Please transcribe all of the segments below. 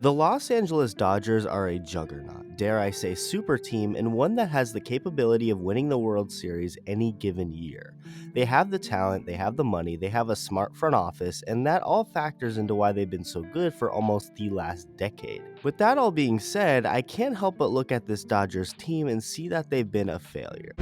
The Los Angeles Dodgers are a juggernaut, dare I say super team, and one that has the capability of winning the World Series any given year. They have the talent, they have the money, they have a smart front office, and that all factors into why they've been so good for almost the last decade. With that all being said, I can't help but look at this Dodgers team and see that they've been a failure.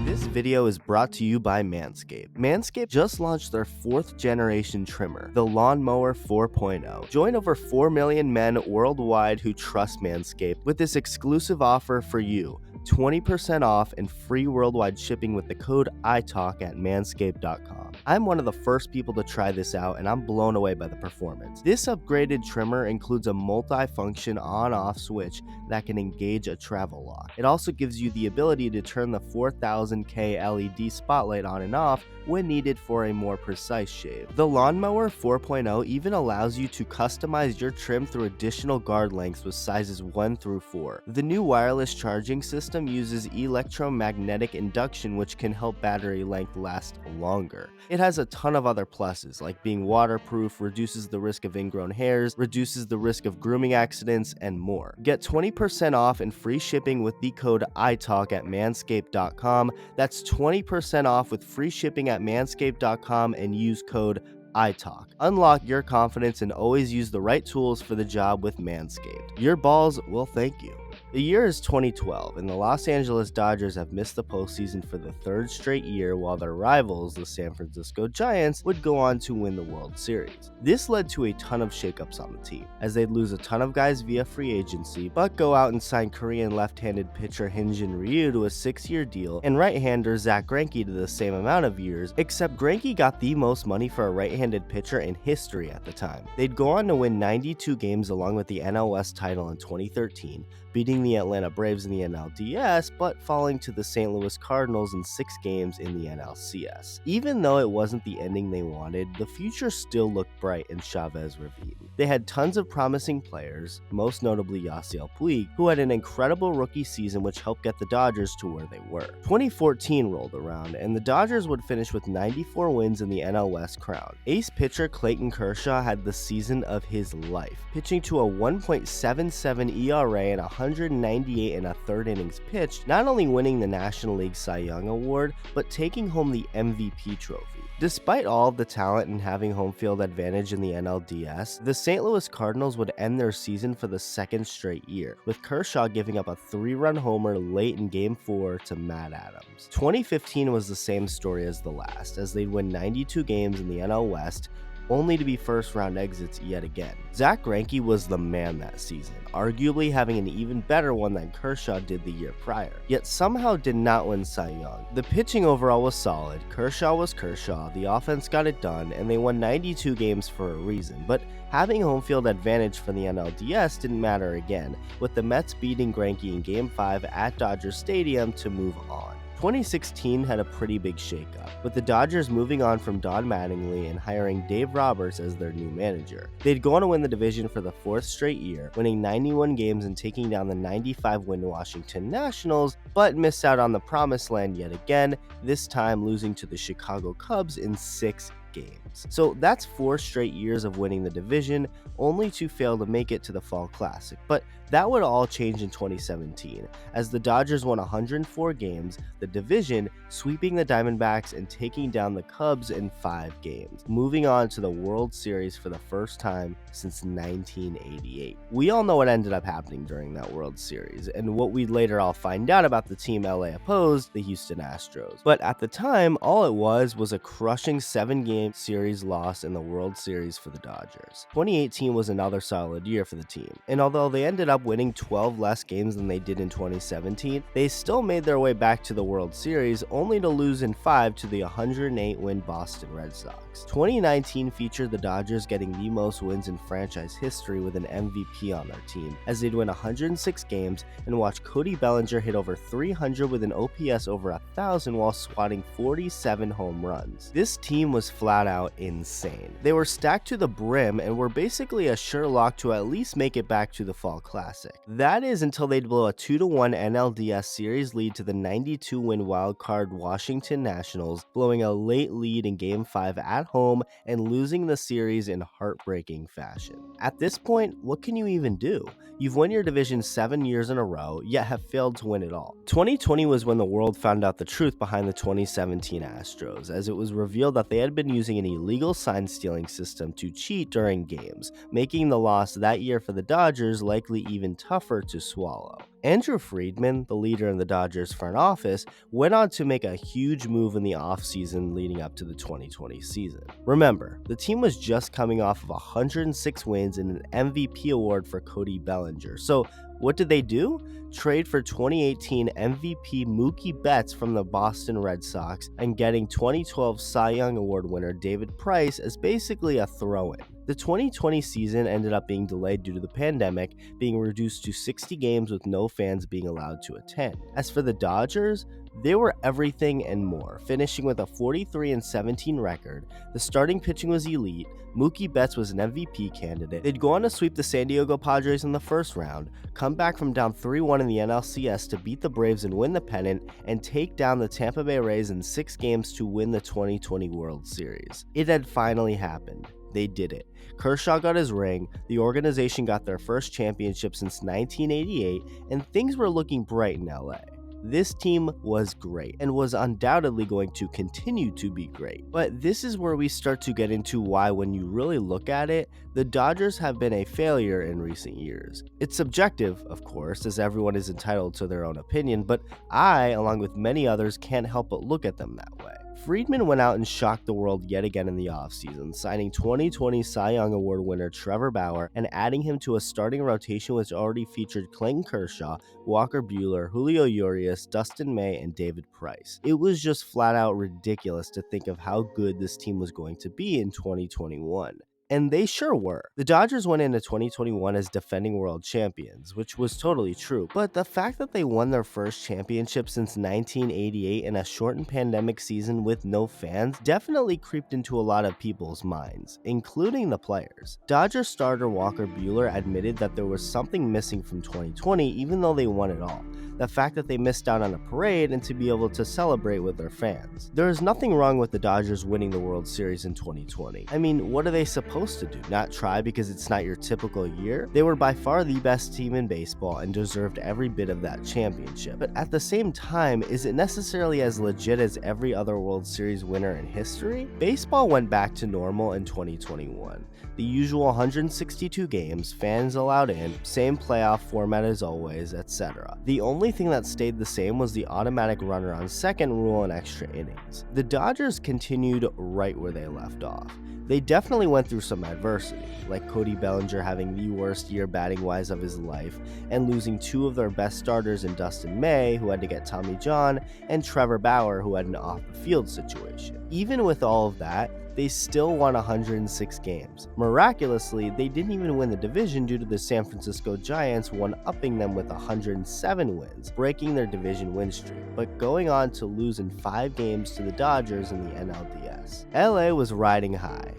This video is brought to you by Manscaped. Manscaped just launched their 4th generation trimmer, the Lawnmower 4.0. Join over 4 million men worldwide who trust Manscaped with this exclusive offer for you. 20% off and free worldwide shipping with the code ITALK at manscaped.com. I'm one of the first people to try this out and I'm blown away by the performance. This upgraded trimmer includes a multi-function on-off switch that can engage a travel lock. It also gives you the ability to turn the 4000K LED spotlight on and off when needed for a more precise shave. The Lawnmower 4.0 even allows you to customize your trim through additional guard lengths with sizes 1 through 4. The new wireless charging system uses electromagnetic induction, which can help battery length last longer. It has a ton of other pluses, like being waterproof, reduces the risk of ingrown hairs, reduces the risk of grooming accidents, and more. Get 20% off and free shipping with the code ITALK at manscaped.com. That's 20% off with free shipping at manscaped.com and use code ITALK. Unlock your confidence and always use the right tools for the job with Manscaped. Your balls will thank you. The year is 2012, and the Los Angeles Dodgers have missed the postseason for the 3rd straight year, while their rivals, the San Francisco Giants, would go on to win the World Series. This led to a ton of shakeups on the team, as they'd lose a ton of guys via free agency, but go out and sign Korean left-handed pitcher Hyun-Jin Ryu to a 6-year deal, and right-hander Zack Greinke to the same amount of years, except Greinke got the most money for a right-handed pitcher in history at the time. They'd go on to win 92 games along with the NL West title in 2013, beating the Atlanta Braves in the NLDS, but falling to the St. Louis Cardinals in 6 games in the NLCS. Even though it wasn't the ending they wanted, the future still looked bright in Chavez Ravine. They had tons of promising players, most notably Yasiel Puig, who had an incredible rookie season which helped get the Dodgers to where they were. 2014 rolled around, and the Dodgers would finish with 94 wins in the NL West crown. Ace pitcher Clayton Kershaw had the season of his life, pitching to a 1.77 ERA and 198 and a third innings pitched, not only winning the National League Cy Young Award, but taking home the MVP trophy. Despite all of the talent and having home field advantage in the NLDS, the St. Louis Cardinals would end their season for the 2nd straight year, with Kershaw giving up a 3-run homer late in Game 4 to Matt Adams. 2015 was the same story as the last, as they'd win 92 games in the NL West, only to be first-round exits yet again. Zack Greinke was the man that season, arguably having an even better one than Kershaw did the year prior, yet somehow did not win Cy Young. The pitching overall was solid, Kershaw was Kershaw, the offense got it done, and they won 92 games for a reason, but having home field advantage for the NLDS didn't matter again, with the Mets beating Greinke in Game 5 at Dodger Stadium to move on. 2016 had a pretty big shakeup, with the Dodgers moving on from Don Mattingly and hiring Dave Roberts as their new manager. They'd go on to win the division for the 4th straight year, winning 91 games and taking down the 95-win Washington Nationals, but missed out on the promised land yet again, this time losing to the Chicago Cubs in 6 games. So that's 4 straight years of winning the division, only to fail to make it to the Fall Classic. But that would all change in 2017, as the Dodgers won 104 games, the division, sweeping the Diamondbacks and taking down the Cubs in 5 games, moving on to the World Series for the first time since 1988. We all know what ended up happening during that World Series, and what we'd later all find out about the team LA opposed, the Houston Astros. But at the time, all it was a crushing 7-game series loss in the World Series for the Dodgers. 2018 was another solid year for the team, and although they ended up winning 12 less games than they did in 2017, they still made their way back to the World Series, only to lose in 5 to the 108-win Boston Red Sox. 2019 featured the Dodgers getting the most wins in franchise history with an MVP on their team, as they'd win 106 games and watch Cody Bellinger hit over 300 with an OPS over 1,000 while swatting 47 home runs. This team was flat out insane. They were stacked to the brim and were basically a sure lock to at least make it back to the Fall Classic. That is until they'd blow a 2-1 NLDS series lead to the 92-win wildcard Washington Nationals, blowing a late lead in Game 5 at home and losing the series in heartbreaking fashion. At this point, what can you even do? You've won your division 7 years in a row, yet have failed to win it all. 2020 was when the world found out the truth behind the 2017 Astros, as it was revealed that they had been using an illegal sign-stealing system to cheat during games, making the loss that year for the Dodgers likely even tougher to swallow. Andrew Friedman, the leader in the Dodgers front office, went on to make a huge move in the offseason leading up to the 2020 season. Remember, the team was just coming off of 106 wins and an MVP award for Cody Bellinger, so what did they do? Trade for 2018 MVP Mookie Betts from the Boston Red Sox and getting 2012 Cy Young Award winner David Price as basically a throw-in. The 2020 season ended up being delayed due to the pandemic, being reduced to 60 games with no fans being allowed to attend. As for the Dodgers, they were everything and more, finishing with a 43-17 record. The starting pitching was elite. Mookie Betts was an MVP candidate. They'd go on to sweep the San Diego Padres in the first round, come back from down 3-1 in the NLCS to beat the Braves and win the pennant, and take down the Tampa Bay Rays in 6 games to win the 2020 World Series. It had finally happened. They did it. Kershaw got his ring, the organization got their first championship since 1988, and things were looking bright in LA. This team was great and was undoubtedly going to continue to be great. But this is where we start to get into why, when you really look at it, the Dodgers have been a failure in recent years. It's subjective, of course, as everyone is entitled to their own opinion, but I, along with many others, can't help but look at them that way. Friedman went out and shocked the world yet again in the offseason, signing 2020 Cy Young Award winner Trevor Bauer and adding him to a starting rotation which already featured Clayton Kershaw, Walker Buehler, Julio Urias, Dustin May, and David Price. It was just flat out ridiculous to think of how good this team was going to be in 2021. And they sure were. The Dodgers went into 2021 as defending world champions, which was totally true, but the fact that they won their first championship since 1988 in a shortened pandemic season with no fans definitely creeped into a lot of people's minds, including the players. Dodgers starter Walker Buehler admitted that there was something missing from 2020 even though they won it all. The fact that they missed out on a parade and to be able to celebrate with their fans. There is nothing wrong with the Dodgers winning the World Series in 2020. I mean, what are they supposed to do? Not try because it's not your typical year? They were by far the best team in baseball and deserved every bit of that championship. But at the same time, is it necessarily as legit as every other World Series winner in history? Baseball went back to normal in 2021. The usual 162 games, fans allowed in, same playoff format as always, etc. The only thing that stayed the same was the automatic runner on second rule in extra innings. The Dodgers continued right where they left off. They definitely went through some adversity, like Cody Bellinger having the worst year batting-wise of his life, and losing 2 of their best starters in Dustin May, who had to get Tommy John, and Trevor Bauer, who had an off-the-field situation. Even with all of that, they still won 106 games. Miraculously, they didn't even win the division due to the San Francisco Giants one-upping them with 107 wins, breaking their division win streak, but going on to lose in 5 games to the Dodgers in the NLDS. LA was riding high,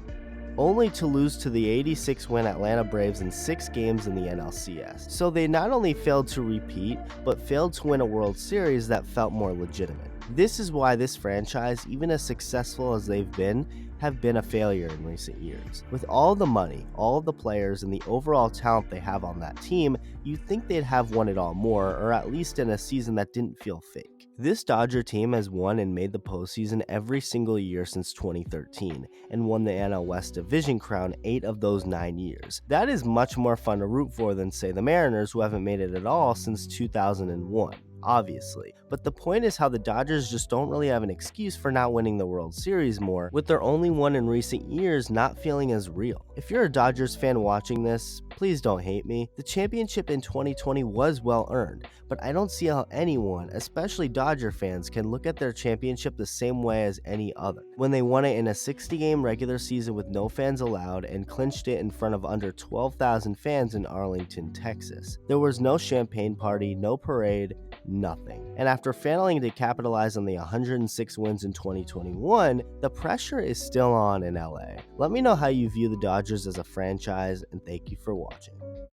only to lose to the 86-win Atlanta Braves in 6 games in the NLCS. So they not only failed to repeat, but failed to win a World Series that felt more legitimate. This is why this franchise, even as successful as they've been, have been a failure in recent years. With all the money, all of the players, and the overall talent they have on that team, you'd think they'd have won it all more, or at least in a season that didn't feel fake. This Dodger team has won and made the postseason every single year since 2013, and won the NL West Division crown 8 of those 9 years. That is much more fun to root for than, say, the Mariners, who haven't made it at all since 2001. Obviously, but the point is how the Dodgers just don't really have an excuse for not winning the World Series more, with their only one in recent years not feeling as real. If you're a Dodgers fan watching this, please don't hate me. The championship in 2020 was well earned, but I don't see how anyone, especially Dodger fans, can look at their championship the same way as any other, when they won it in a 60-game regular season with no fans allowed and clinched it in front of under 12,000 fans in Arlington, Texas. There was no champagne party, no parade, nothing. And after failing to capitalize on the 106 wins in 2021, the pressure is still on in LA. Let me know how you view the Dodgers as a franchise, and thank you for watching.